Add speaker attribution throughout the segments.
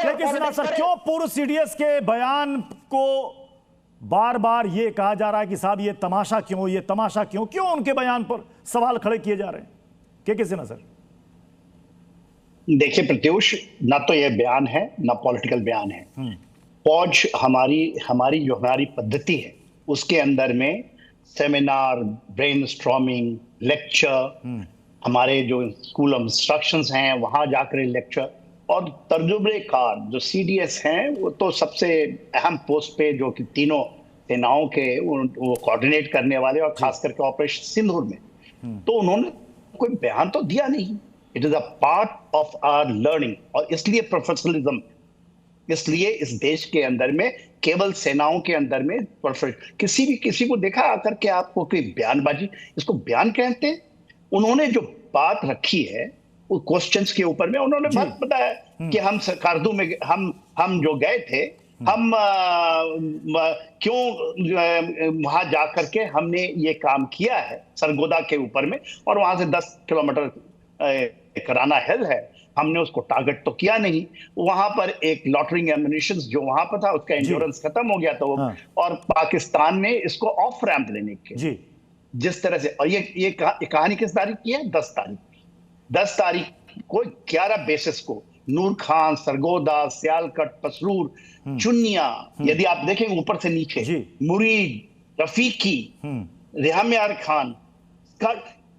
Speaker 1: Sir, क्यों पूर्व CDS के बयान को बार बार ये कहा जा रहा है कि साहब ये तमाशा क्यों, ये तमाशा क्यों, क्यों उनके बयान पर सवाल खड़े किए जा रहे हैं? के सिन्हा सर,
Speaker 2: देखिए प्रत्युष, ना तो ये बयान है ना पॉलिटिकल बयान है। फौज हमारी पद्धति है, उसके अंदर में सेमिनार, ब्रेनस्टॉर्मिंग, लेक्चर, हमारे जो स्कूल ऑफ इंस्ट्रक्शंस हैं वहां जाकर लेक्चर, और तर्जुमेकार जो सीडीएस हैं वो तो सबसे अहम पोस्ट पे, जो कि तीनों सेनाओं के वो कोऑर्डिनेट करने वाले, और खास करके ऑपरेशन सिंदूर में, तो उन्होंने कोई बयान तो दिया नहीं। It is a part of our learning, और इसलिए प्रोफेशनलिज्म, इसलिए इस देश के अंदर में केवल सेनाओं के अंदर में किसी को देखा आकर के आपको कोई बयानबाजी, इसको बयान कहते हैं। उन्होंने जो बात रखी है वो क्वेश्चंस के ऊपर में उन्होंने बात बताया कि हम कारदू में हम जो गए थे, हम क्यों वहां जाकर के हमने ये काम किया है सरगोदा के ऊपर में, और वहां से 10 किलोमीटर कराना हिल है, हमने उसको टारगेट तो किया नहीं। वहां पर एक लॉटरिंग एम्युनिशन जो वहां पर था, उसका इंश्योरेंस खत्म हो गया था, और पाकिस्तान ने इसको ऑफ रैंप लेने के जिस तरह से, और ये कहानी किस तारीख की है? 10 तारीख को 11 बेसिस को नूर खान, सरगोदा, सियालकट, पसरूर, चुनिया, यदि आप देखेंगे ऊपर से नीचे, मुरीद, रफीकी, रेहमयार खान का,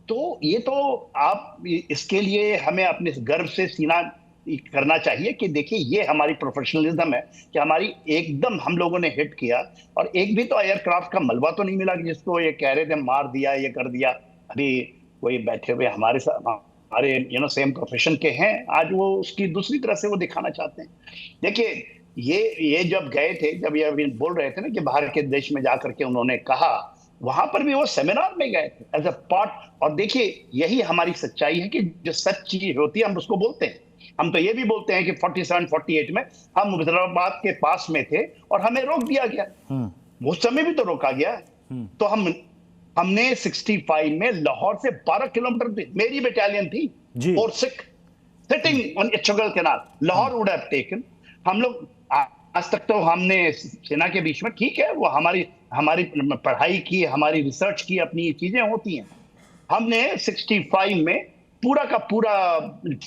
Speaker 2: तो ये तो आप इसके लिए हमें अपने गर्व से सीना करना चाहिए कि देखिए ये हमारी प्रोफेशनलिज्म है कि हमारी एकदम हम लोगों ने हिट किया, और एक भी तो एयरक्राफ्ट का मलबा तो नहीं मिला जिसको ये कह रहे थे मार दिया, ये कर दिया। अभी कोई बैठे हुए हमारे साथ, हमारे सेम प्रोफेशन के हैं, आज वो उसकी दूसरी तरह से वो दिखाना चाहते हैं। देखिए ये जब गए थे, जब ये अभी बोल रहे थे ना कि बाहर के देश में जाकर के उन्होंने कहा, वहां पर भी वो सेमिनार में गए थे एज अ पार्ट, और देखिए यही हमारी सच्चाई है कि जो सच चीज होती है हम उसको बोलते हैं। हम तो ये भी बोलते हैं कि 47-48 में हम मुजफ्फराबाद के पास में थे और हमें रोक दिया गया, उस समय भी तो रोका गया। तो हमने 65 में लाहौर से 12 किलोमीटर मेरी बटालियन थी और sitting on Ichhogil canal, Lahore would have taken. हम लोग आज तक तो हमने सेना के बीच में, ठीक है, वो हमारी पढ़ाई की, हमारी रिसर्च की, अपनी चीजें होती हैं। हमने 65 में पूरा का पूरा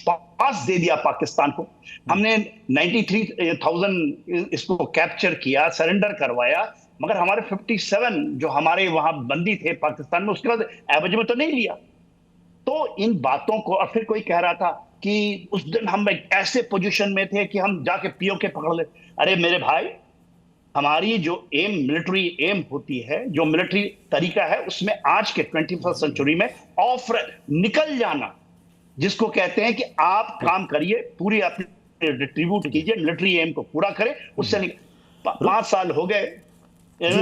Speaker 2: पास दे दिया पाकिस्तान को। हमने 93,000 इसको कैप्चर किया, सरेंडर करवाया, मगर हमारे 57 जो हमारे वहां बंदी थे पाकिस्तान में, उसके बाद एवज में तो नहीं लिया। तो इन बातों को, और फिर कोई कह रहा था कि उस दिन हम एक ऐसे पोजीशन में थे कि हम जाके पीओके पकड़ ले। अरे मेरे भाई, हमारी जो मिलिट्री एम होती है, जो मिलिट्री तरीका है, उसमें आज के 21st सेंचुरी में ऑफ निकल जाना, जिसको कहते हैं कि आप काम करिए, पूरी अपनी डिस्ट्रीब्यूट कीजिए, मिलिट्री एम को पूरा करें, उससे 5 साल हो गए,